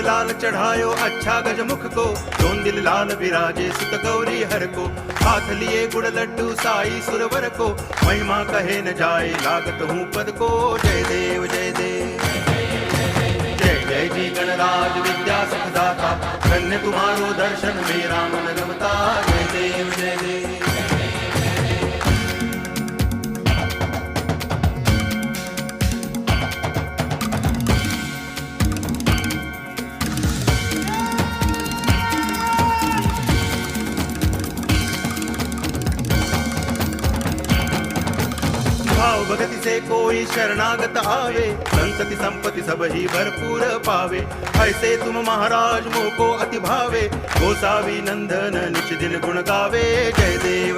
लाल चढ़ायो अच्छा गजमुख को, दोन दिल लाल विराजे सुत गौरी हर को। हाथ लिए गुड़ लड्डू साई सुरवर को, महिमा कहे न जाए लागत हूँ पद को। जय देव जय देव जय जय जी गणराज विद्या सुखदाता, धन्य तुम्हारो दर्शन मेरा मन रमता। जय देव जय देव। भाव भगति से कोई शरणागत आवे, संतति संपत्ति सब ही भरपूर पावे। ऐसे तुम महाराज मोको अति भावे, गोसावी नंदन निच दिन गुण गावे। जय देव।